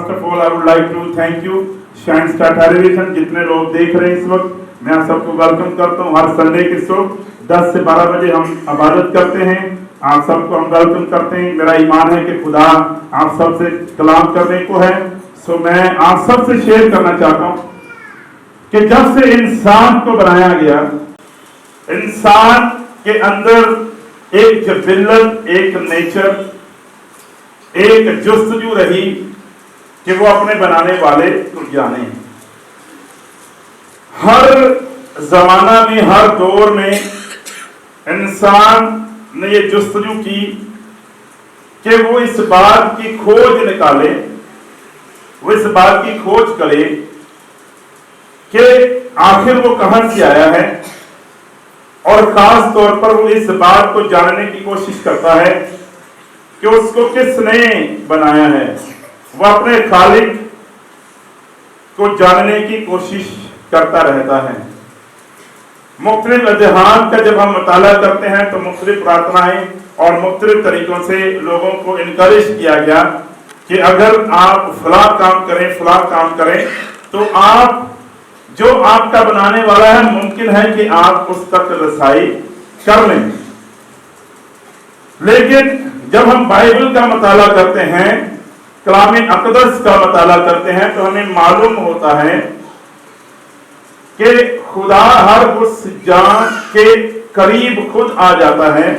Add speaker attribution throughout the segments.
Speaker 1: First of all I would like to thank you shine star television, जितने लोग देख रहे हैं इस वक्त मैं आप सबको वेलकम करता हूँ। हर संडे की सुबह 10 से 12 बजे हम इबादत करते हैं, आप सबको हम वेलकम करते हैं। मेरा ईमान है कि खुदा आप सबसे कलाम करने को है। सो मैं आप सबसे शेयर करना चाहता हूँ कि जब से इंसान को बनाया गया, इंसान के अंदर एक जिबिल्लत, एक नेचर, एक जुस्तजू रही कि वो अपने बनाने वाले को जाने। हर जमाना में, हर दौर में इंसान ने ये जुस्तजू की कि वो इस बात की खोज निकाले, वो इस बात की खोज करे कि आखिर वो कहां से आया है, और खास तौर पर वो इस बात को जानने की कोशिश करता है कि उसको किसने बनाया है। वो अपने खालिक को जानने की कोशिश करता रहता है। मुख्तलिफ अजहान का जब हम मुताला करते हैं तो मुख्तलिफ प्रार्थनाएं और मुख्तलिफ तरीकों से लोगों को इनकरेज किया गया कि अगर आप फला काम करें, फला काम करें, तो आप जो आपका बनाने वाला है मुमकिन है कि आप उस तक रसाई कर लें। लेकिन जब हम बाइबल का मुताला करते हैं, कलाम अक़दस का मुताला करते हैं, तो हमें मालूम होता है कि खुदा हर उस जान के करीब खुद आ जाता है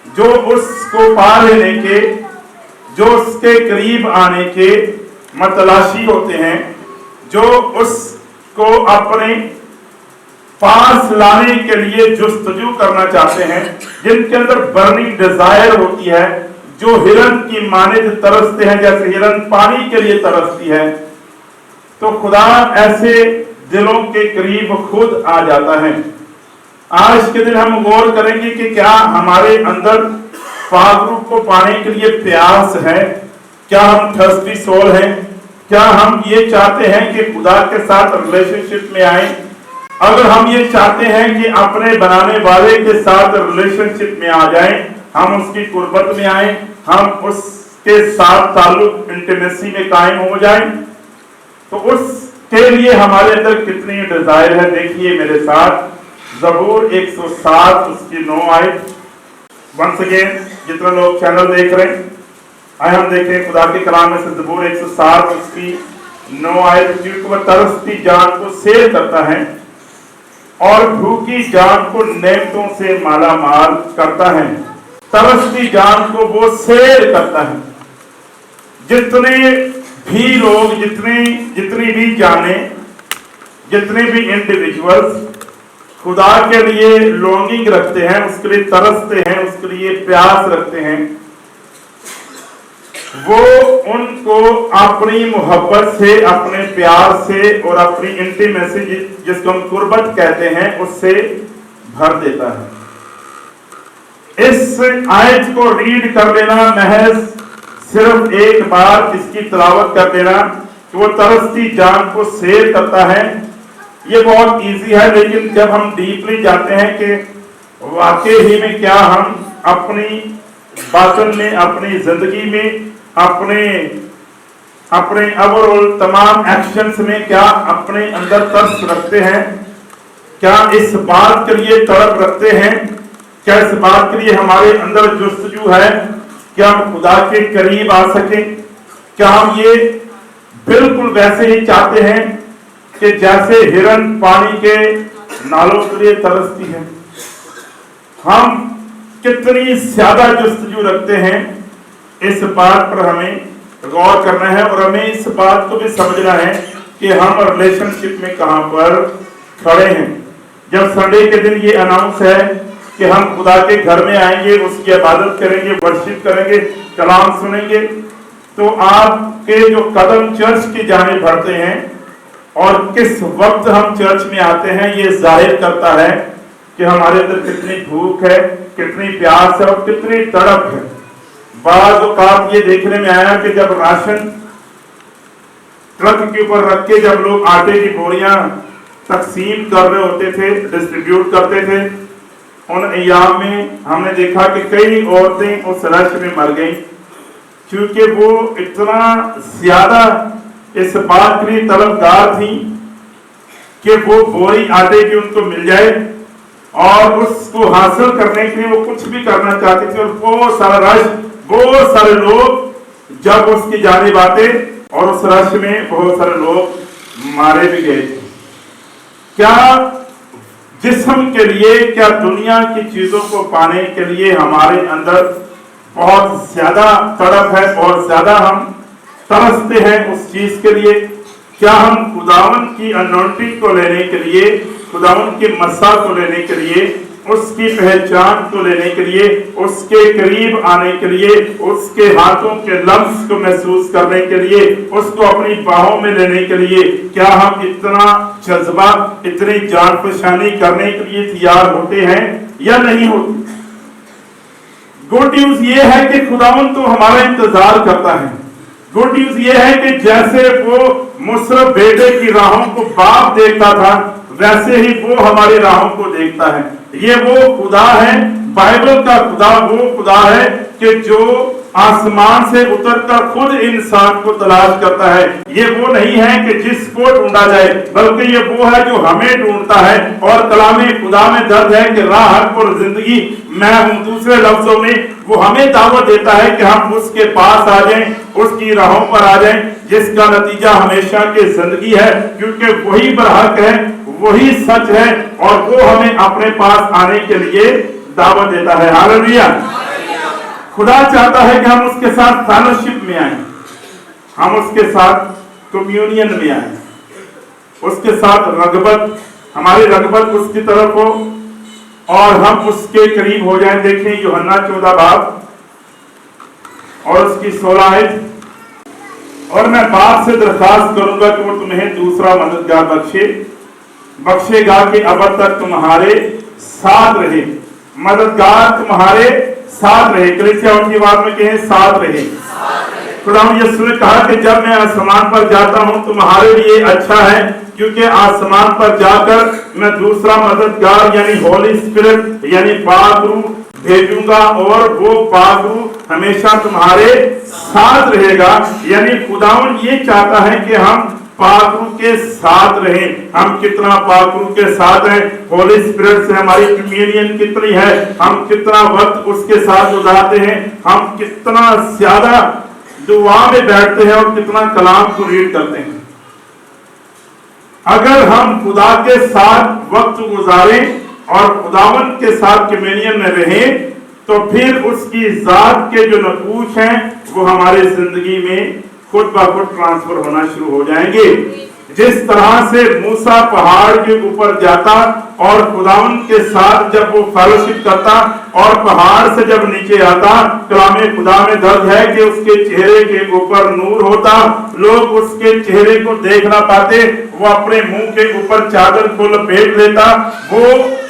Speaker 1: जो उसको पा लेने के, जो उसके करीब आने के मतलाशी होते हैं, जो उसको अपने पास लाने के लिए जुस्तजू करना चाहते हैं, जिनके अंदर बर्निंग डिजायर होती है, जो हिरन की मानिंद तरसते हैं, जैसे हिरन पानी के लिए तरसती है। तो खुदा ऐसे दिलों के करीब खुद आ जाता है। आज के दिन हम गौर करेंगे कि क्या हमारे अंदर पाक रूह को पाने के लिए प्यास है, क्या हम थर्स्टी सोल हैं, क्या हम ये चाहते हैं कि खुदा के साथ रिलेशनशिप में आए। अगर हम ये चाहते हैं कि अपने बनाने वाले के साथ रिलेशनशिप में आ जाएं, हम उसकी कुर्बत में आए, हम उसके साथ ताल्लुक इंटीमेसी में कायम हो जाएं, तो उसके लिए हमारे अंदर कितनी डिजायर है। देखिए मेरे साथ ज़बूर 107 उसकी 9 आयत। वंस अगेन जितने लोग चैनल देख रहे हैं, आए हम देखें खुदा के कलाम में से ज़बूर 107 उसकी 9 आयत। क्योंकि वह तरसती जान को सैर करता है और भूखी जान को नेमतों से माला माल करता है। तरसती जान को वो सैर करता है। जितने भी लोग, जितनी भी जाने, जितने भी इंडिविजुअल्स खुदा के लिए लॉन्गिंग रखते हैं, उसके लिए तरसते हैं, उसके लिए प्यास रखते हैं, वो उनको अपनी मोहब्बत से, अपने प्यार से और अपनी इंटीमेसी, जिसको हम कुर्बत कहते हैं, उससे भर देता है। इस आयत को रीड कर लेना, महज सिर्फ एक बार इसकी तिलावत कर देना कि वो तरसती जान को सैर करता है, ये बहुत इजी है। लेकिन जब हम डीपली जाते हैं कि वाकई ही में क्या हम अपनी बातन में, अपनी जिंदगी में, अपने ओवरऑल तमाम एक्शंस में क्या अपने अंदर तरस रखते हैं, क्या इस बात के लिए तड़प रखते हैं, क्या इस बात के लिए हमारे अंदर जुस्तजू है, क्या हम खुदा के करीब आ सके, क्या हम ये बिल्कुल वैसे ही चाहते हैं कि जैसे हिरन पानी के नालों के लिए तरसती है। हम कितनी ज्यादा जुस्तजू रखते हैं, इस बात पर हमें गौर करना है और हमें इस बात को भी समझना है कि हम रिलेशनशिप में कहां पर खड़े हैं। जब संडे के दिन ये अनाउंस है कि हम खुदा के घर में आएंगे, उसकी इबादत करेंगे, वर्शिप करेंगे, कलाम सुनेंगे, तो आपके जो कदम चर्च की जानिब बढ़ते हैं और किस वक्त हम चर्च में आते हैं, ये जाहिर करता है कि हमारे अंदर कितनी भूख है, कितनी प्यास है और कितनी तड़प है। बाद औक़ात ये देखने में आया कि जब राशन ट्रक के ऊपर रख के जब लोग आटे की बोरियां तकसीम कर रहे होते थे, डिस्ट्रीब्यूट करते थे, उन अय्याम में हमने देखा कि कई औरतें उस रश में मर गईं। क्योंकि वो इतना ज्यादा इस बात के लिए तलबगार थी कि वो बोरी आटे की उनको मिल जाए और उसको हासिल करने के लिए वो कुछ भी करना चाहते थे। और बहुत सारा रश, बहुत सारे लोग जब उसकी जानिब आते और उस रश में बहुत सारे लोग मारे भी गए थे। क्या जिस्म के लिए, क्या दुनिया की चीजों को पाने के लिए हमारे अंदर बहुत ज्यादा तड़प है और ज्यादा हम तरसते हैं उस चीज के लिए? क्या हम खुदावन की अनॉइंटिंग को लेने के लिए, खुदावन के मसा को लेने के लिए, उसकी पहचान को लेने के लिए, उसके करीब आने के लिए, उसके हाथों के लम्स को महसूस करने के लिए, उसको अपनी बाहों में लेने के लिए, क्या हम इतना जज्बा, इतनी जान पहचानी करने के लिए तैयार होते हैं या नहीं होते? गुड न्यूज ये है कि खुदावन तो हमारा इंतजार करता है। गुड न्यूज ये है कि जैसे वो मुसरफ बेटे की राहों को बाप देखता था, वैसे ही वो हमारी राहों को देखता है। ये वो खुदा है, बाइबल का खुदा वो खुदा है कि जो आसमान से उतरकर खुद इंसान को तलाश करता है। ये वो नहीं है कि जिसको ढूंढा जाए, बल्कि ये वो है जो हमें ढूंढता है। और कलामे खुदा में दर्ज है कि राह हक और जिंदगी मैं हूं। दूसरे लफ्जों में वो हमें दावत देता है कि हम उसके पास आ जाएं, उसकी राहों पर आ जाएं, जिसका नतीजा हमेशा की जिंदगी है, क्योंकि वही बरहक है, वही सच है और वो हमें अपने पास आने के लिए दावत देता है। हालेलुया। खुदा चाहता है कि हम उसके साथ फेलोशिप में आए, हम उसके साथ कम्युनियन में आए, उसके साथ रगबत, हमारी रगबत उसकी तरफ हो और हम उसके करीब हो जाएं। देखें यूहन्ना 14 बाब और उसकी 16 आयत। और मैं बाप से दरखास्त करूंगा कि वो तुम्हें दूसरा मददगार बख्शेगा कि अब तक तुम्हारे साथ रहे। मददगार तुम्हारे साथ रहे। कलीसिया उनकी बात में कहें साथ रहे। खुदा यीशु ने कहा कि जब मैं आसमान पर जाता हूं तुम्हारे लिए अच्छा है, क्योंकि आसमान पर जाकर मैं दूसरा मददगार यानी होली स्पिरिट यानी पाक रूह भेजूंगा और वो पाक रूह हमेशा तुम्हारे साथ रहेगा। यानी खुदावन ये चाहता है कि हम पाक रूह के साथ रहें। हम कितना पाक रूह के साथ हैं, होली स्पिरिट से हमारी कम्युनियन कितनी है, हम कितना वक्त उसके साथ गुजारते हैं, हम कितना ज्यादा दुआ में बैठते हैं और कितना कलाम को रीड करते हैं। अगर हम खुदा के साथ वक्त गुजारें और खुदावन के साथ कम्युनियन में रहें, तो फिर उसकी जात के जो नकूश हैं वो हमारी जिंदगी में खुद ब खुद ट्रांसफर होना शुरू हो जाएंगे। जिस तरह से मूसा पहाड़ के ऊपर जाता और खुदावन के साथ जब वो फेलोशिप करता और पहाड़ से जब नीचे आता, कलामे खुदा में दर्ज है कि उसके चेहरे के ऊपर नूर होता, लोग उसके चेहरे को देख ना पाते, वो अपने मुंह के ऊपर चादर को लपेट लेता। वो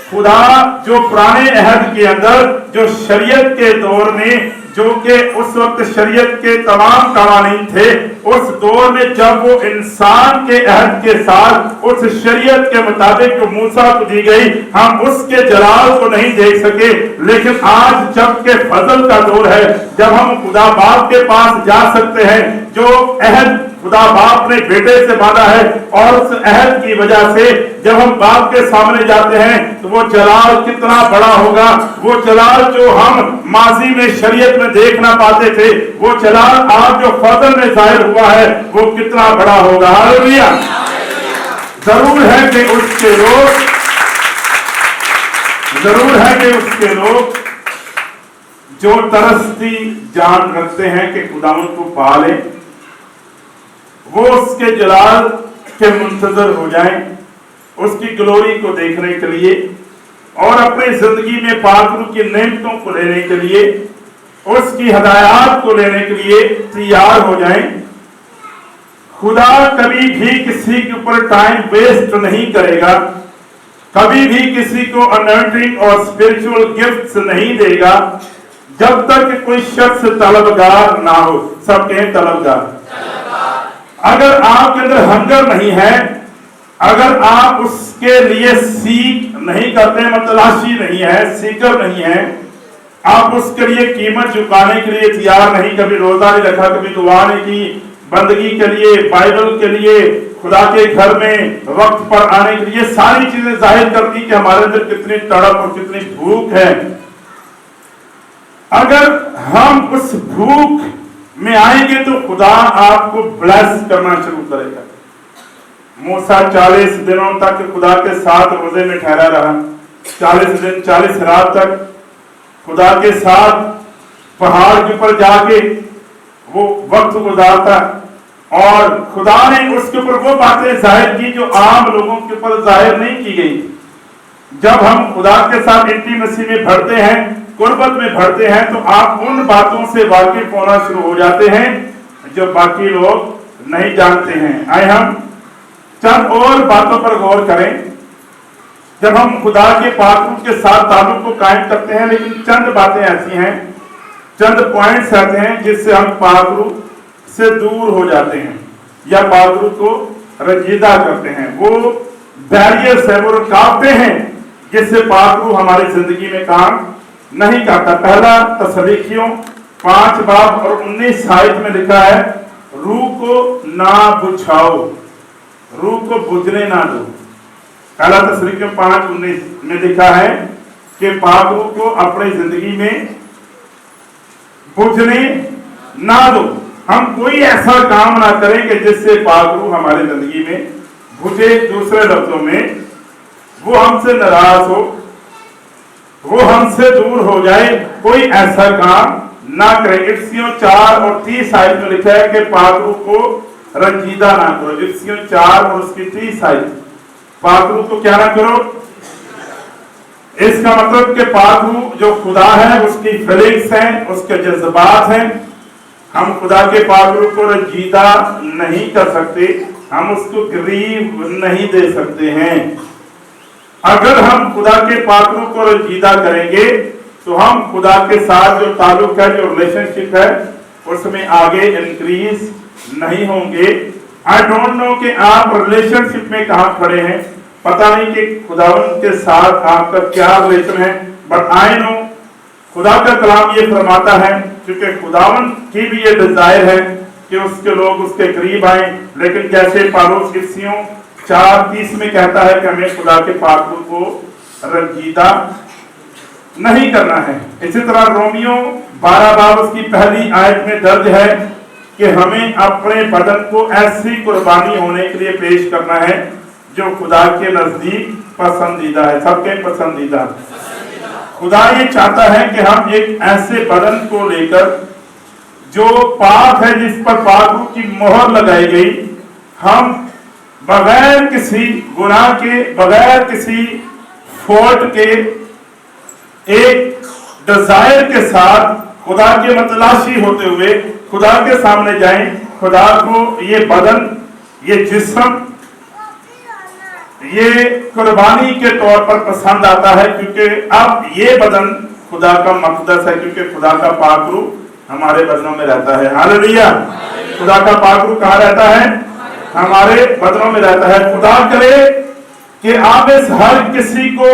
Speaker 1: खुदा जो पुराने अहद के अंदर, जो शरीयत के दौर में, जो कि उस वक्त शरीयत के तमाम कानून थे, उस दौर में जब वो इंसान के अहद के साथ उस शरीयत के मुताबिक जो मूसा को दी गई, हम उसके जलाल को नहीं देख सके। लेकिन आज जब के फजल का दौर है, जब हम खुदा बाप के पास जा सकते हैं, जो अहद खुदा बाप ने बेटे से बांधा है, और उस अहद की वजह से जब हम बाप के सामने जाते हैं तो वो जलाल कितना बड़ा होगा। वो जलाल जो हम माजी में शरीयत में देख ना पाते थे, वो जलाल आज जो फजल में जाहिर हुआ है वो कितना बड़ा होगा। हालेलुया। जरूर है कि उसके लोग जो तरसती जान रखते हैं कि खुदावन को पा लें, वो उसके जलाल के मुंतजर हो जाएं, उसकी ग्लोरी को देखने के लिए और अपनी जिंदगी में पाक रूह की नेमतों को लेने के लिए, उसकी हदायत को लेने के लिए तैयार हो जाएं। खुदा कभी भी किसी के ऊपर टाइम वेस्ट नहीं करेगा, कभी भी किसी को अनॉइंटिंग और स्पिरिचुअल गिफ्ट्स नहीं देगा जब तक कोई शख्स तलबगार ना हो। सब कहें तलबगार। अगर आपके अंदर हंगर नहीं है, अगर आप उसके लिए सीख नहीं करते, तलाशी नहीं है, सीकर नहीं है, आप उसके लिए कीमत चुकाने के लिए तैयार नहीं, कभी रोजा नहीं रखा, कभी दुआ नहीं की, बंदगी के लिए, बाइबल के लिए, खुदा के घर में वक्त पर आने के लिए, सारी चीजें जाहिर करती कि हमारे अंदर कितनी तड़प और कितनी भूख है। अगर हम उस भूख में आएंगे तो खुदा आपको ब्लेस करना शुरू करेगा। मूसा 40 दिनों तक खुदा के साथ रोजे में ठहरा रहा, 40 दिन 40 रात तक खुदा के साथ पहाड़ के ऊपर जाके वो वक्त गुजारता, और खुदा ने उसके ऊपर वो बातें जाहिर की जो आम लोगों के ऊपर जाहिर नहीं की गई। जब हम खुदा के साथ इंटीमेसी में बढ़ते हैं, कुर्बत में बढ़ते हैं, तो आप उन बातों से वाकिफ होना शुरू हो जाते हैं जो बाकी लोग नहीं जानते हैं। आए हम चंद और बातों पर गौर करें। जब हम खुदा के पाक के साथ ताल्लुक को कायम करते हैं, लेकिन चंद बातें ऐसी हैं, चंद पॉइंट्स ऐसे हैं जिससे हम पाक से दूर हो जाते हैं या पाक को रंजीदा करते हैं। वो बैरियर्स है, वो रुकावटें हैं जिससे पाक हमारी जिंदगी में काम नहीं करता। पहला तसलीखियों 5 बाब और 19 आयत में लिखा है, रूह को ना बुझाओ, रूह को बुझने ना दो। पहला तसलीखियों 5:19 में लिखा है कि पाक रूह को अपनी जिंदगी में बुझने ना दो। हम कोई ऐसा काम ना करें कि जिससे पाक रूह हमारी जिंदगी में बुझे। दूसरे लफ्जों में वो हमसे नाराज हो, वो हमसे दूर हो जाए, कोई ऐसा काम ना करे। इफ्सियों 4 और 30 आयत में लिखा है कि पाक रूह को रंजीदा ना करो। इफ्सियों 4 और उसकी 30 आयत, पाक रूह को क्या ना करो। इसका मतलब कि पाक रूह जो खुदा है उसकी फीलिंग्स हैं, उसके जज्बात हैं। हम खुदा के पाक रूह को रंजीदा नहीं कर सकते, हम उसको ग्रीव नहीं दे सकते हैं। अगर हम खुदा के पाक रूह को रंजीदा करेंगे तो हम खुदा के साथ जो ताल्लुक है, जो रिलेशनशिप है, उसमें आगे इंक्रीज नहीं होंगे। आई डोंट नो कि आप रिलेशनशिप में कहाँ खड़े हैं, पता नहीं कि खुदावन के साथ आपका क्या रिलेशन है, बट आई नो खुदा का कलाम ये फरमाता है, क्योंकि खुदावन की भी ये डिजायर है कि उसके लोग उसके करीब आए। लेकिन जैसे पौलुस इफिसियों 4:30 में कहता है कि हमें खुदा के पाक रूह को रंजीदा नहीं करना है। इसी तरह रोमियो 12 बाब उसकी पहली आयत में दर्ज है कि हमें अपने बदन को ऐसी कुर्बानी होने के लिए पेश करना है जो खुदा के नजदीक पसंदीदा है। सबके पसंदीदा खुदा ये चाहता है कि हम एक ऐसे बदन को लेकर जो पाक है, जिस पर पाक रूह की मोहर लगाई गई, हम बगैर किसी गुनाह के, बगैर किसी फॉल्ट के, एक डिजायर के साथ खुदा के मतलाशी होते हुए खुदा के सामने जाएं। खुदा को ये बदन, ये जिस्म, ये कुर्बानी के तौर पर पसंद आता है, क्योंकि अब ये बदन खुदा का मक़दस है, क्योंकि खुदा का पाक रूह हमारे बदनों में रहता है। हालेलुया। खुदा का पाक रूह कहाँ रहता है? हमारे बदनों में रहता है। खुदा करे कि आप इस हर किसी को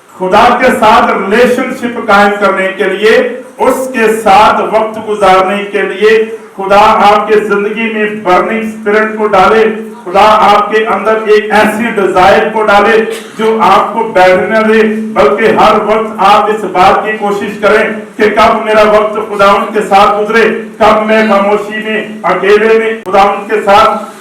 Speaker 1: खुदा के साथ रिलेशनशिप कायम करने के लिए, उसके साथ वक्त गुजारने के लिए खुदा आपके जिंदगी में बर्निंग स्पिरिट को डाले। खुदा आपके अंदर एक ऐसी डिजायर को डाले जो आपको बैठने दे, बल्कि हर वक्त आप इस बात की कोशिश करें कि कब मेरा वक्त खुदावंद के साथ गुजरे, कब मैं खामोशी में, अकेले में खुदावंद के साथ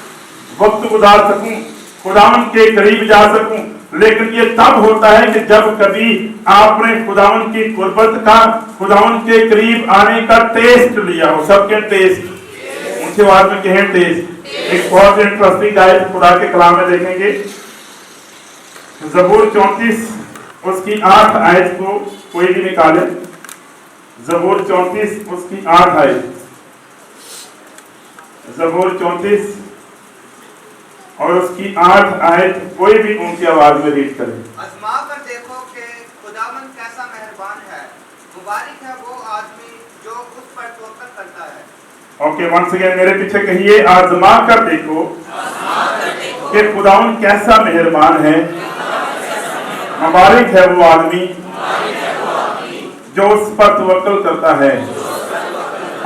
Speaker 1: वक्त गुजार सकूं, खुदावंद के करीब जा सकूं। लेकिन ये तब होता है कि जब कभी आपने खुदावंद की कुर्बत का, खुदावंद के करीब आने का टेस्ट लिया हो। सबके टेस्ट, ऊंची आवाज में कहें टेस्ट। एक बहुत इंटरेस्टिंग आयत खुदा के कलाम में देखेंगे, ज़बूर 34 उसकी 8 आयत को कोई भी निकाले। ज़बूर 34 उसकी 8 आयत, ज़बूर 34 और उसकी 8 आयत कोई भी ऊंची आवाज में रीड करे।
Speaker 2: आजमा कर देखो कि खुदावंद कैसा मेहरबान है, मुबारक है वो आदमी जो उस पर तवक्कुल करता है।
Speaker 1: ओके, वंस अगेन मेरे पीछे कहिए, आजमा कर देखो कि खुदावंद कैसा मेहरबान है, मुबारक है वो आदमी जो उस पर तवक्कल करता है।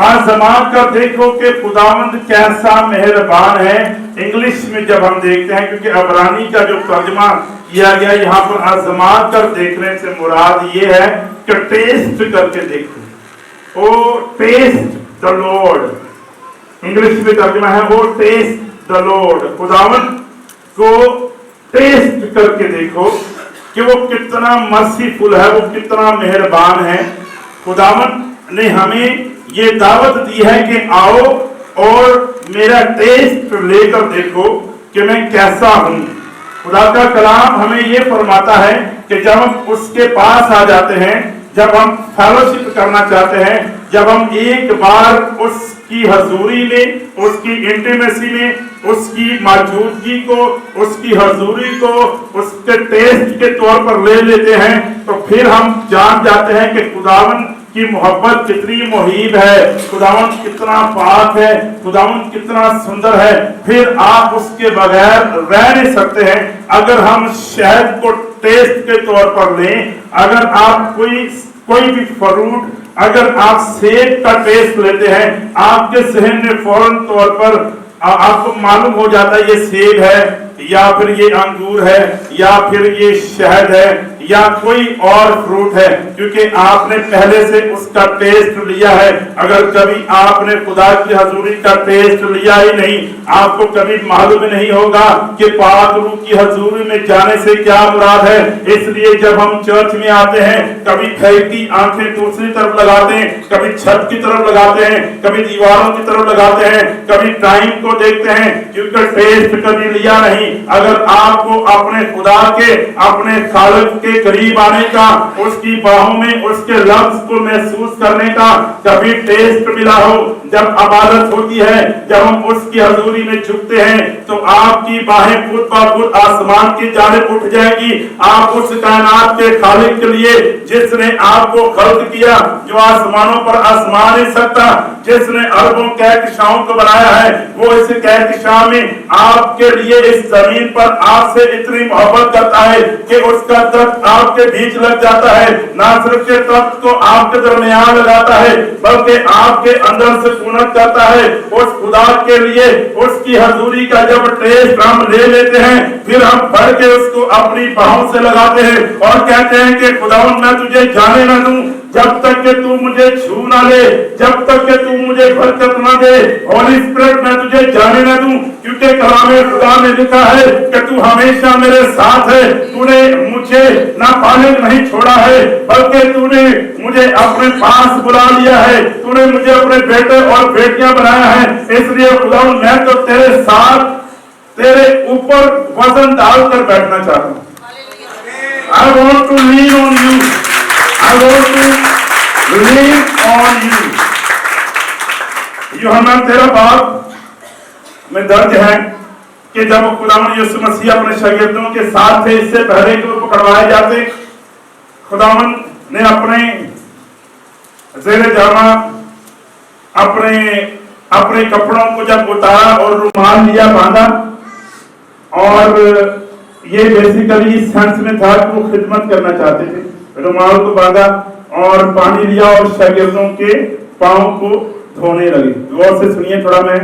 Speaker 1: आजमा कर देखो कि खुदावंद कैसा मेहरबान है। इंग्लिश में जब हम देखते हैं, क्योंकि अबरानी का जो तर्जमा किया गया यहाँ पर आजमा कर देखने से मुराद ये है कि टेस्ट करके देखो। ओ टेस्ट द लॉर्ड, इंग्लिश में तर्जमा है वो टेस्ट द लॉर्ड। खुदावंद को टेस्ट करके देखो कि वो कितना मर्सीफुल है, वो कितना मेहरबान है। खुदावंद ने हमें ये दावत दी है कि आओ और मेरा टेस्ट लेकर देखो कि मैं कैसा हूं। खुदा का कलाम हमें ये फरमाता है कि जब हम उसके पास आ जाते हैं, जब हम फेलोशिप करना चाहते हैं, जब हम एक बार उसकी हजूरी में, उसकी इंटीमेसी में, उसकी मौजूदगी को, उसकी हजूरी को उसके टेस्ट के तौर पर ले लेते हैं, तो फिर हम जान जाते हैं कि खुदावंद की मोहब्बत कितनी मुहीब है, खुदावंद कितना पाक है, खुदावंद कितना सुंदर है। फिर आप उसके बगैर रह नहीं सकते हैं। अगर हम शहद को टेस्ट के तौर पर लें, अगर आप कोई भी फ्रूट, अगर आप सेब का टेस्ट लेते हैं, आपके जहन में फौरन तौर पर आपको मालूम हो जाता है ये सेब है, या फिर ये अंगूर है, या फिर ये शहद है, या कोई और फ्रूट है, क्योंकि आपने पहले से उसका टेस्ट लिया है। अगर कभी आपने खुदा की हजूरी का टेस्ट लिया ही नहीं, आपको कभी मालूम नहीं होगा कि पाक रूह की हजूरी में जाने से क्या मुराद है। इसलिए जब हम चर्च में आते हैं, कभी फेंकती आंखें दूसरी तरफ लगाते हैं, कभी छत की तरफ लगाते हैं, कभी दीवारों की तरफ लगाते हैं, कभी टाइम को देखते हैं, क्योंकि टेस्ट कभी लिया नहीं। अगर आपको अपने खुदा के, अपने खालिक के करीब आने का, उसकी बाहों में उसके लफ्ज को महसूस करने का कभी टेस्ट मिला हो, जब इबादत होती है, जब हम उसकी हजूरी में झुकते हैं, तो आपकी बाहें खुद ब खुद आसमान की जानिब उठ जाएगी। आप उस कायनात के खालिक के लिए, जिसने आपको खल्क किया, जो आसमानों पर आसमान नहीं सकता, जिसने अरबों कहकशाओं को बनाया है, वो इस कहकशा में आपके लिए इस जमीन पर आपसे इतनी मोहब्बत करता है कि उसका तख्त आपके बीच लग जाता है। ना सिर्फ के तख्त को आपके दरमियान लगाता है, बल्कि आपके अंदर से पूनत करता है। उस खुदा के लिए उसकी हजूरी का जब टेस्ट हम ले लेते हैं, फिर हम भर के उसको अपनी बाहों से लगाते हैं और कहते हैं कि खुदावंद मैं तुझे जाने ना दूं जब तक कि तू मुझे छू ना ले, जब तक कि तू मुझे बरकत ना दे। होली स्पिरिट मैं तुझे जाने ना दूं, क्योंकि कलामे खुदा में लिखा है कि तू हमेशा मेरे साथ है। तूने मुझे नाबालिग नहीं छोड़ा है, बल्कि तूने मुझे अपने पास बुला लिया है, तूने मुझे अपने बेटे और बेटियां बनाया है। इसलिए खुदा मैं तो तेरे साथ, तेरे ऊपर वजन डालकर बैठना चाहता हूँ। I want to lean on you. I want to lean on you. यूहन्ना 13 में दर्ज है कि जब खुदावंद यीशु मसीह अपने शागिर्दों के साथ थे, इससे पहले कि वो पकड़वाए जाते, खुदावंद ने अपने ज़ेरे जामा अपने कपड़ों को जब उतारा और रुमाल लिया, बांधा, और ये बेसिकली इस सेंस में था कि वो खिदमत करना चाहते थे। रुमाल को बांधा और पानी लिया और शागिर्दों के पांव को धोने लगे। गौर से सुनिए, थोड़ा मैं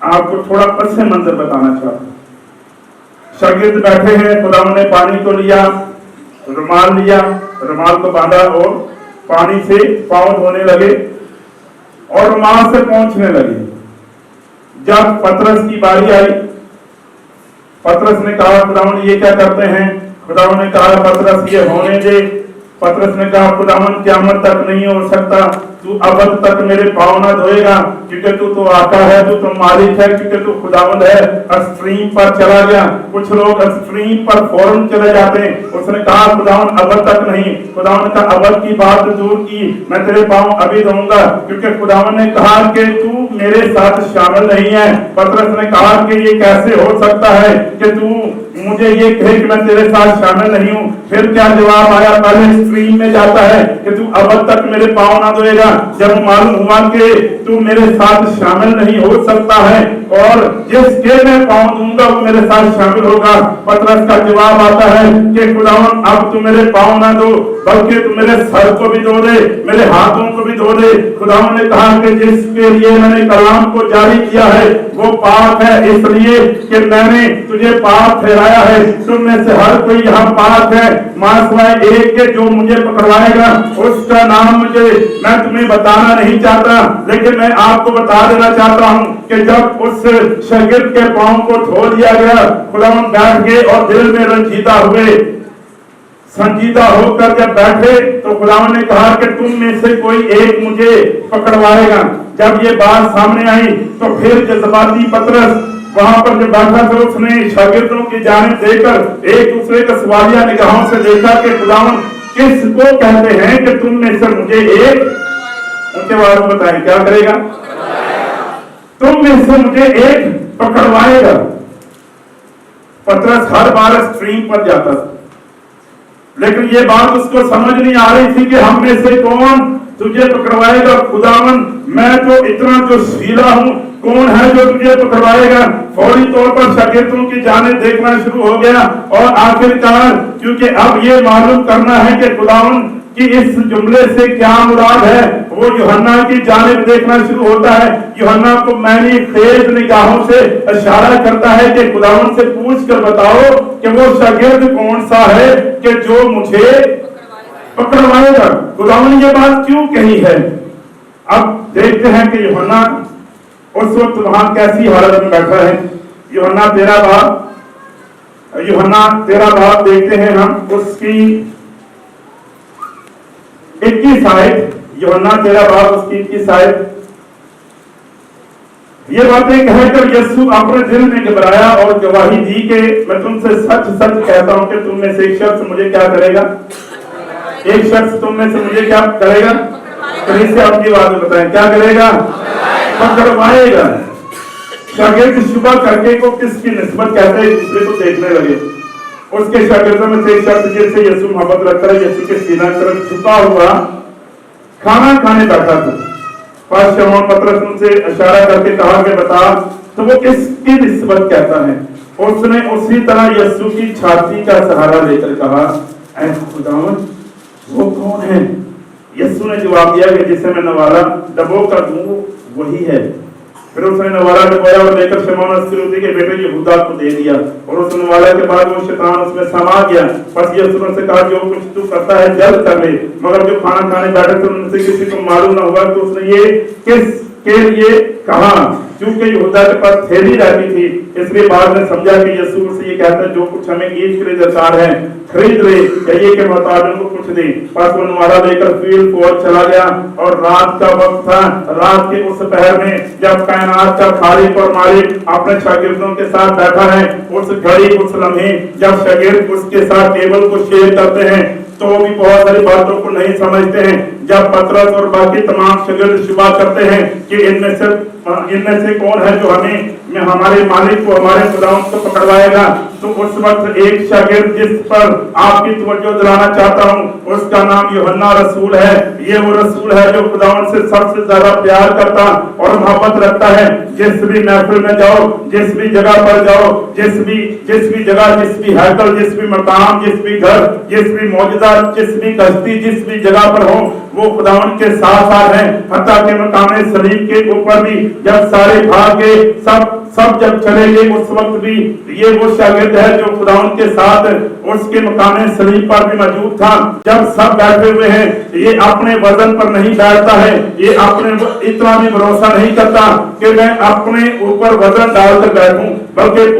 Speaker 1: आपको थोड़ा पस मंजर बताना चाहता हूँ। शागिर्द बैठे हैं, खुदावंद ने पानी को लिया, रुमाल लिया, रुमाल को बांधा और पानी से पांव धोने लगे और रुमाल से पहुंचने लगे। जब पतरस की बारी आई, पतरस ने कहा खुदावंद ये क्या करते हैं? खुदावंद ने कहा पतरस ये होने दे। पतरस ने कहा खुदावंद क़यामत तक नहीं हो सकता, तू अब तक मेरे पाँव ना धोएगा, क्योंकि तू तो आका है, तू तो मालिक है, क्योंकि तू खुदावंद है। स्ट्रीम पर चला गया। कुछ लोग स्ट्रीम पर फौरन चले जाते हैं। उसने कहा खुदावंद अब तक नहीं। खुदावंद का अब की बात दूर की, मैं तेरे पाँव अभी धोऊंगा, क्योंकि खुदावंद ने कहा कि तू मेरे साथ शामिल नहीं है। पतरस ने कहा कि ये कैसे हो सकता है कि तू मुझे ये कहे कि मैं तेरे साथ शामिल नहीं हूँ, फिर क्या जवाब आया? पहले स्ट्रीम में जाता है कि तू अब तक मेरे पाँव ना धोएगा। जब मालूम हुआ कि तू मेरे साथ शामिल नहीं हो सकता है और जिसके मैं पाँव दूंगा वो मेरे साथ शामिल होगा, पतरस का जवाब आता है कि खुदावन अब तू मेरे पाँव ना धो, बल्कि तू मेरे सर को भी धो दे, मेरे हाथों को भी धो दे। खुदावन ने कहा कि जिसके लिए मैंने कलाम को जारी किया है वो पाक है, इसलिए कि मैंने तुझे पाक ठहराया है। तुम में से हर कोई यहाँ पाक है, मासिवाय एक के जो मुझे पकड़वाएगा उसका नाम मैं तुम्हें बताना नहीं चाहता, लेकिन मैं आपको बता देना चाहता हूँ कि जब उस शागिर्द के पाँव को धो दिया गया, खुदावन बैठ गए और दिल में रंजीदा हुए, संजीदा होकर जब बैठे तो खुदावन ने कहा कि तुम में से कोई एक मुझे पकड़वाएगा। जब ये बात सामने आई तो फिर जज्बाती पतरस वहां पर जो बैठा था उसने शागिर्दों की जानिब देकर एक दूसरे का सवालिया निगाहों से देखा कि खुदावन किसको कहते हैं कि तुम में से मुझे एक, उनके बारे में बताएं क्या करेगा? तुम में से मुझे एक पकड़वाएगा। पतरस हर बार स्ट्रीम पर जाता था, लेकिन ये बात उसको समझ नहीं आ रही थी कि हम में से कौन तुझे पकड़वाएगा। खुदावन मैं तो इतना जो शीला हूँ, कौन है जो तुझे पकड़वाएगा? फौरी तौर पर शागिर्दों की जानिब देखना शुरू हो गया और आखिरकार क्योंकि अब ये मालूम करना है कि खुदावन कि इस जुमले से क्या मुराद है, वो यूहन्ना की जानिब देखना शुरू होता है। यूहन्ना को मैंने तेज निगाहों से इशारा करता है कि खुदावन से पूछ कर बताओ कि वो शागिर्द कौन सा है कि जो मुझे पकड़वाएगा। खुदावन ने ये बात क्यों कही है? अब देखते हैं कि यूहन्ना उस वक्त वहां कैसी हालत में बैठा है। यूहन्ना 13 बाब देखते हैं हम, उसकी 21 आयत, यूहन्ना 13 बाब उसकी 21 आयत। ये बातें कहकर यीशु अपने दिल में घबराया और गवाही दी कि मैं तुमसे सच सच कहता हूं कि तुम में से एक शख्स मुझे क्या करेगा? एक शख्स तुम में से मुझे क्या करेगा? कहीं से आपकी बात बताएं, क्या करेगा? पकड़वाएगा। शागिर्द शुबा करके को किसकी निस्बत कहते हैं? दूसरे को देखने लगे। उसके शागिर्दों में से एक शख्स जिससे यीशु मोहब्बत रखता है, यीशु के सीना की तरफ झुका हुआ खाना खाने बैठा था। पास शमौन पतरस उनसे इशारा करके कहा कि बता, तो वो किसकी निस्बत कहता है? उसने उसी तरह यीशु की छाती का सहारा लेकर कहा, ऐ खुदावन वो कौन है? यीशु ने जवाब दिया कि जिसे मैं नवाला डबो कर दूं वही है। फिर उसने नवाला डबोया और लेकर शमौन अस्करियोती के बेटे यहूदा को दे दिया, और उस नवाले के बाद वो शैतान उसमें समा गया। बस यीशु ने कहा, जो कुछ तू करता है जल्द कर ले। मगर जो खाना खाने बैठे थे उनसे किसी को मालूम न हुआ कि उसने ये किसके लिए कहा, क्योंकि यहूदा के पास थैली रहती थी। इसलिए बाद में समझा कि यीशु से ये कहता है, जो कुछ हमें ईद के लिए दरकार है खरीद ले, कहिए कि मोहताजों को कुछ दे। बस वो नवाला लेकर फील्ड फौज चला गया, और रात का वक्त था। रात के उस पहर में जब कायनात का खालिक और मालिक अपने शागिर्दों के साथ बैठा है, उस घड़ी उस लम्हे जब शागिर्द उसके साथ टेबल को शेयर करते हैं तो भी बहुत सारी बातों को नहीं समझते हैं। जब पतरस और बाकी तमाम शागिर्द शुबा करते हैं कि इनमें से कौन है जो हमारे मालिक को, हमारे खुदावंद को पकड़वाएगा, तो उस वक्त एक शागिर्द जिस पर आपकी तवज्जो दिलाना चाहता हूँ, उसका नाम यूहन्ना रसूल है। ये वो रसूल है जो खुदावंद से सबसे ज्यादा प्यार करता और मोहब्बत रखता है। जिस भी महफिल में जाओ, जिस भी जगह पर जाओ, जिस भी जगह, जिस भी हैकल, जिस भी मकाम, जिस भी घर, जिस भी मौजूदा, जिस भी कश्ती, जिस भी जगह पर हो, वो खुदावंद के साथ साथ है। हत्ता के मकाम सलीब के ऊपर भी जब सारे भाग गए, सब जब चले गए, उस वक्त भी ये वो शागिर्द है जो खुदावंद के साथ उसके मकाम सलीब पर भी मौजूद था। जब सब बैठे हुए हैं, ये अपने वजन पर नहीं बैठता है, ये अपने इतना भी भरोसा नहीं करता कि मैं अपने ऊपर वजन डालकर बैठूं, बल्कि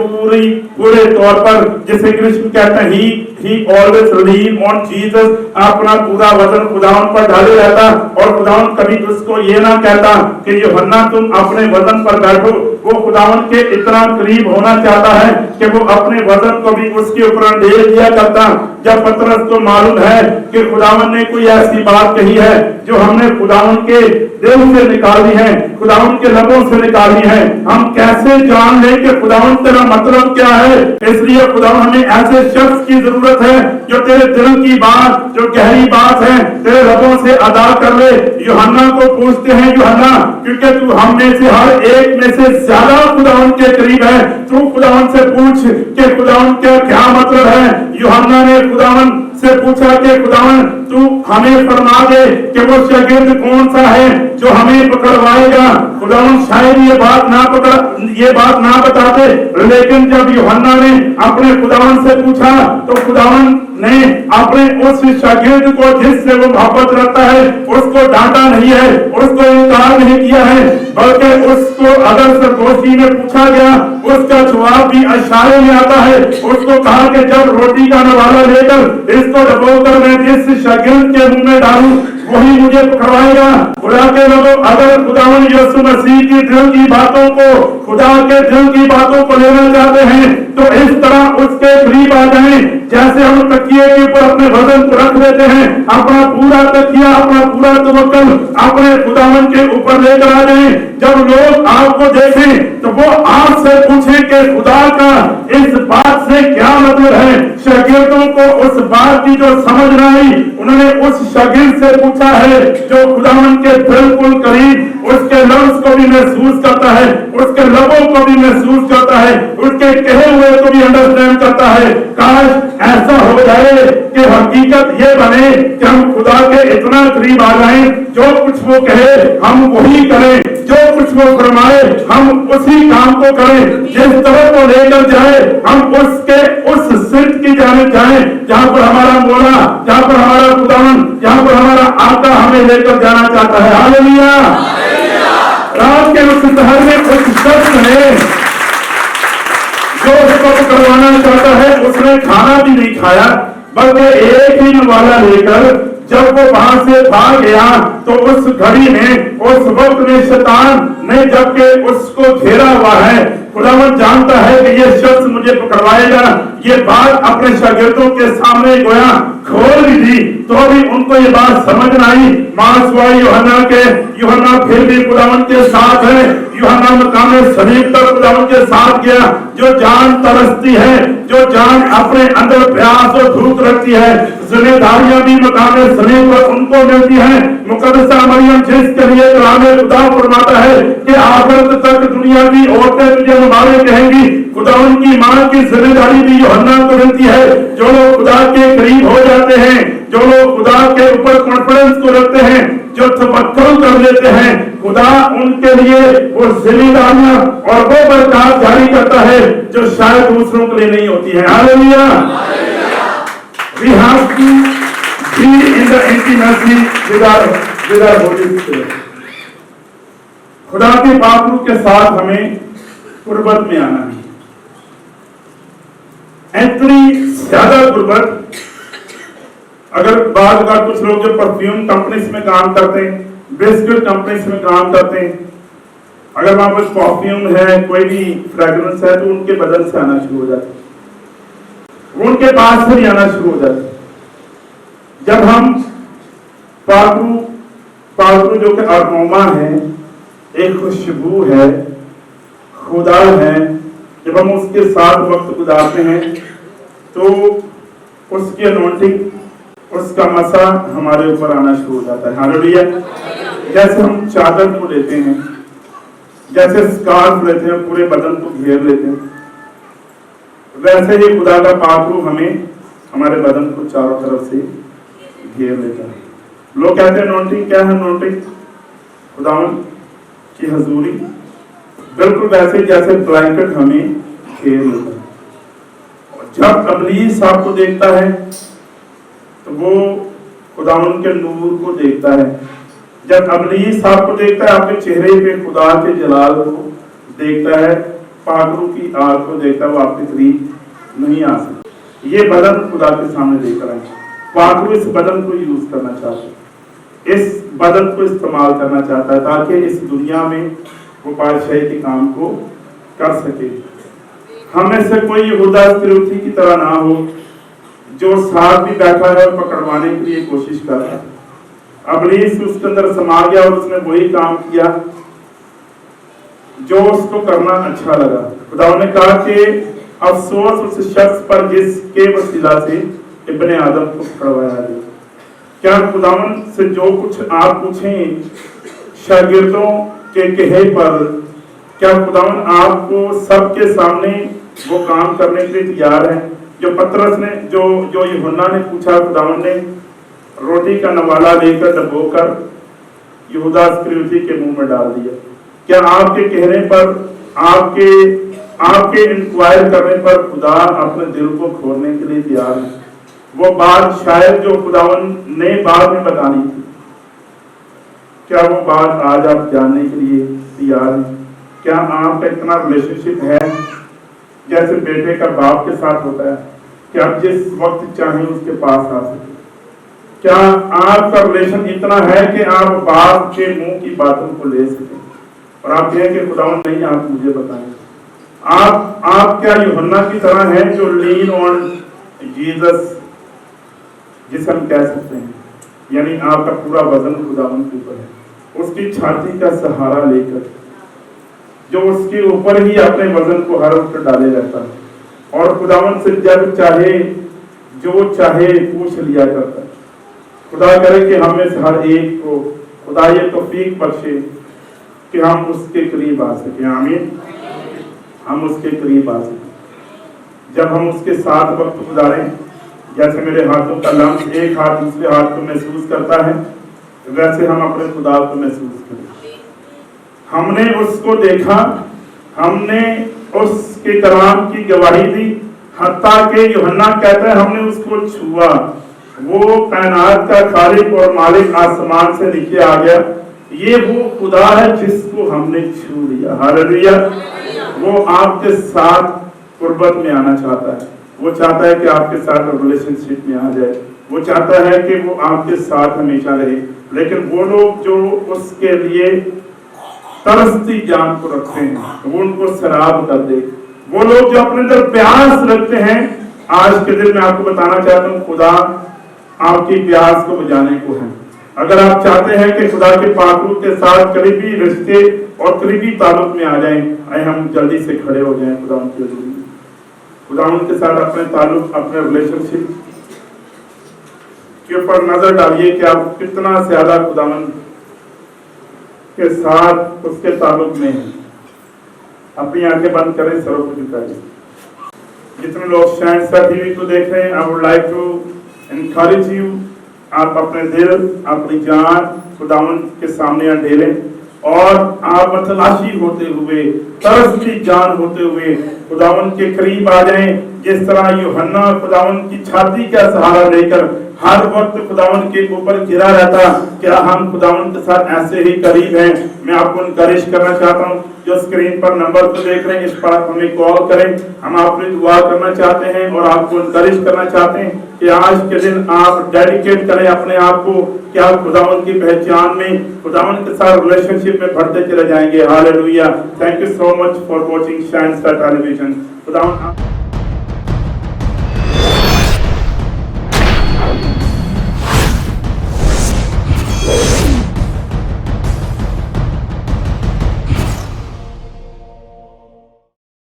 Speaker 1: पूरे तौर पर जिसे कृष्ण कहते हैं he always lean on Jesus, अपना पूरा वजन खुदावंद पर डाले रहता, और खुदावंद कभी उसको ये ना कहता कि यूहन्ना तुम अपने वजन पर बैठो। वो खुदावंद के इतना करीब होना चाहता है कि वो अपने वजन को भी उसके ऊपर ढेर दिया करता। जब पतरस को मालूम है कि खुदावंद ने कोई ऐसी बात कही है जो हमने खुदावंद के दिल से निकाली है, खुदावन के लबों से निकाली है। हम कैसे जान लें कि खुदावन तेरा मतलब क्या है? इसलिए खुदावन हमें ऐसे शख्स की जरूरत है जो तेरे दिल की बात, जो गहरी बात है, तेरे लबों से अदा कर ले। यूहन्ना को पूछते हैं, यूहन्ना क्योंकि तू हम में से हर एक में से ज्यादा खुदावन के करीब है, तू खुदावन से पूछ कि खुदावन क्या क्या मतलब है। यूहन्ना ने खुदावन से पूछा कि खुदावन तू हमें फरमा दे कि वो शागिर्द कौन सा है जो हमें पकड़वाएगा। खुदावन शायद ये बात ना बताते, लेकिन जब यूहन्ना ने अपने खुदावन से पूछा तो खुदावन ने अपने उस शागिर्द को जिससे वो मोहब्बत रखता है उसको डांटा नहीं है, उसको इनकार नहीं किया है, बल्कि उसको अगर सरगोशी में पूछा गया उसका जवाब भी इशारे में आता है। उसको कहा कि जब रोटी का नवाला लेकर इसको डबोकर मैं जिस शागिर्द के मुंह में डालूं वही मुझे पकड़वाएगा। खुदा के लोगों, अगर खुदावन यीशु मसीह की दिल की बातों को, खुदा के दिल की बातों को लेना चाहते हैं तो इस तरह उसके करीब आ जाएं जैसे हम तकिए के ऊपर अपने वजन को रख देते हैं। अपना पूरा तकिया, अपना पूरा तवक्कल अपने खुदावन के ऊपर लेकर आ जाएं। जब लोग आपको देखें तो वो आपसे पूछें कि खुदा का इस बात से क्या मतलब है। शागिर्दों को उस बात की जो समझ न आई, उन्होंने उस शागिर्द से पूछा है जो खुदावन के बिल्कुल करीब, उसके लफ्ज को भी महसूस करता है, उसके लबों को भी महसूस करता है, उसके कहे हुए को भी अंडरस्टैंड करता है। काश ऐसा हो जाए कि हकीकत ये बने कि हम खुदा के इतना करीब आ जाएं, जो कुछ वो कहे हम वही करें, जो कुछ वो फरमाए हम उसी काम को करें, जिस तरह को लेकर जाए हम उसके उस सिद्ध की जाने जाएं जहां पर हमारा मौला, जहां पर हमारा खुदावन, जहां पर हमारा आका हमें लेकर जाना चाहता है। हालेलुया। रात के उस शहर में उस शख्स ने जो उसको करवाना चाहता है उसने खाना भी नहीं खाया, बल्कि एक ही नवाला लेकर जब वो वहां से भाग गया तो उस घड़ी में, उस वक्त में शैतान ने जबकि उसको घेरा हुआ है, खुदावन जानता है कि ये शख्स मुझे पकड़वाएगा, ये बात अपने शागिर्दों के सामने गोया खोल भी दी तो भी उनको ये बात समझ न आई। मासवाई यूहन्ना के, यूहन्ना फिर भी खुदावन के साथ है। यूहन्ना मकाम सलीब तक खुदावन के साथ गया। जो जान तरसती है, जो जान अपने अंदर प्यास और भूख रखती है, जिम्मेदारियां भी मकाम सलीब पर उनको मिलती हैं। मुकद्दसा मरियम जिसके लिए कलामे खुदा फरमाता है कि आखिरत तक दुनिया की औरतें तुझे मुबारक कहेंगी, खुदावन की मां की जिम्मेदारी भी यूहन्ना को मिलती है। जो लोग खुदा के करीब हो जाते हैं, जो लोग खुदा के ऊपर कॉन्फिडेंस को रखते हैं, जो तवक्कुल कर लेते हैं, खुदा उनके लिए वो जिम्मेदारियां और वो बरकत जारी करता है जो शायद दूसरों के लिए नहीं होती है। Hallelujah. We have to be in the intimacy with our Holy Spirit. खुदा के पाक रूह के साथ हमें गुर्बत में आना है। इतनी ज्यादा गुर्बत, अगर बाद का कुछ लोग जो परफ्यूम कंपनीज में काम करते हैं, बिस्किट कंपनीज में काम करते हैं, अगर वहां पर परफ्यूम है, कोई भी फ्रेग्रेंस है तो उनके बदन से आना शुरू हो जाता है, उनके पास से नहीं आना शुरू हो जाता है। जब हम पाकू जो कि अरोमा है, एक खुशबू है, खुदा है, जब हम उसके साथ वक्त गुजारते हैं तो उसकी अनॉइंटिंग, उसका मसा हमारे ऊपर आना शुरू हो जाता है। हालेलुया। जैसे हम चादर को लेते हैं, जैसे स्कार्फ लेते हैं, पूरे बदन को घेर लेते हैं, वैसे ही खुदा का पाक रूह हमें, हमारे बदन को चारों तरफ से घेर लेता है। लोग कहते हैं अनॉइंटिंग क्या है? अनॉइंटिंग खुदावन की हजूरी, बिल्कुल वैसे जैसे ब्लैंकेट हमें घेर लेता है। और जब इब्लीस आपको देखता है तो वो खुदावन के नूर को देखता है। जब इब्लीस आपको देखता है, आपके चेहरे पे खुदा के जलाल को देखता है, पाकरू की आग को देखता है, वो आपके करीब नहीं आ सकता। ये बदन खुदा के सामने लेकर आए। पाकरू इस बदन को यूज करना चाहता है, इस बदन को इस्तेमाल करना चाहता है ताकि इस दुनिया में वो बादशाही के काम को कर सके। हमें से कोई यहूदा इस्करियोती की तरह ना हो जो साथ भी बैठा है और पकड़वाने के लिए कोशिश कर रहा है। इब्लीस उसके अंदर समा गया और उसने वही काम किया जो उसको करना अच्छा लगा। खुदावंद ने कहा कि अफसोस उस शख्स पर जिसके वसीला से इब्ने आदम को पकड़वाया गया। क्या खुदावंद से जो कुछ आप पूछें शागिर्दों के कहे पर, क्या खुदावंद आपको सबके सामने वो काम करने के लिए तैयार है? जो पतरस ने जो यूहन्ना ने पूछा, खुदावंद ने रोटी का नवाला लेकर डबोकर यहूदा इस्करियोती के मुंह में डाल दिया। क्या आपके कहने पर, आपके इंक्वायर करने पर खुदा अपने दिल को खोलने के लिए तैयार है? वो बात शायद जो खुदावंद ने बाद में बतानी थी, क्या वो बात आज आप जानने के लिए तैयार हैं? क्या आपका इतना रिलेशनशिप है जैसे बेटे का बाप के साथ होता है कि आप जिस वक्त चाहें उसके पास आ सके? क्या आपका रिलेशन इतना है कि आप बाप के मुंह की बातों को ले सकें और आप कहें कि खुदावंद नहीं, आप मुझे बताएं? आप क्या यूहन्ना की तरह हैं जो लीन ऑन जीसस, जिसे हम कह सकते हैं, यानी आपका पूरा वजन खुदावंद के ऊपर है, उसकी छाती का सहारा लेकर, जो उसके ऊपर ही अपने वजन को हर वक्त डाले रहता है और खुदावंद से जब चाहे जो चाहे पूछ लिया करता है। खुदा करे कि हमें से हर एक को खुदा ये तौफीक बख्शे कि हम उसके करीब आ सके। आमीन। हम उसके करीब आ सके जब हम उसके साथ वक्त गुजारें। जैसे मेरे हाथों का लम्स एक हाथ दूसरे हाथ को महसूस करता है, वैसे हम अपने खुदा को महसूस करें। हमने उसको देखा, हमने उसके कलाम की गवाही दी, हत्ता के यूहन्ना कहता है हमने उसको छुआ। वो कायनात का खालिक और मालिक आसमान से नीचे आ गया। ये वो खुदा है जिसको हमने छू लिया। हालेलुया। वो आपके साथ कुर्बत में आना चाहता है। वो चाहता है कि आपके साथ रिलेशनशिप में आ जाए। वो चाहता है कि वो आपके साथ हमेशा रहे। लेकिन वो लोग जो उसके लिए तरसती जान को रखते हैं, वो उनको शराब कर दे। वो लोग जो अपने अंदर प्यास रखते हैं, आज के दिन मैं आपको बताना चाहता हूँ, खुदा आपकी प्यास को बुझाने को है। अगर आप चाहते हैं कि खुदा के पाकू के साथ करीबी रिश्ते और करीबी ताल्लुक में आ जाएं, आए हम जल्दी से खड़े हो जाएं खुदा उनके लिए। खुदा उनके साथ अपने ताल्लुक, अपने रिलेशनशिप के ऊपर नजर डालिए कि आप कितना ज्यादा खुदावंद के साथ उसके ताल्लुक में हैं। अपनी आंखें बंद करें, सरों को झुकाइए। जितने लोग शायद टीवी को देख रहे हैं, I would like to encourage you, आप अपने दिल, अपनी जान खुदावंद के सामने अडेलें और आप मतलाशी होते हुए, तरसती जान होते हुए खुदावंद के करीब आ जाएं। जिस तरह यूहन्ना खुदावंद की छाती का सहारा लेकर हर वक्त खुदावंद के ऊपर गिरा रहता, क्या हम खुदावंद के साथ ऐसे ही करीब हैं? मैं आपको इनकरेज करना चाहता हूँ, जो स्क्रीन पर नंबर को देख रहे हैं, इस पर हमें कॉल करें। हम आपने दुआ करना चाहते हैं और आपको इनकरेज करना चाहते हैं कि आज के दिन आप डेडिकेट करें अपने आप को कि आप खुदावंद की पहचान में, खुदावंद के साथ रिलेशनशिप में बढ़ते चले जाएंगे। Hallelujah. Thank you so much for watching shine star television. खुदावंद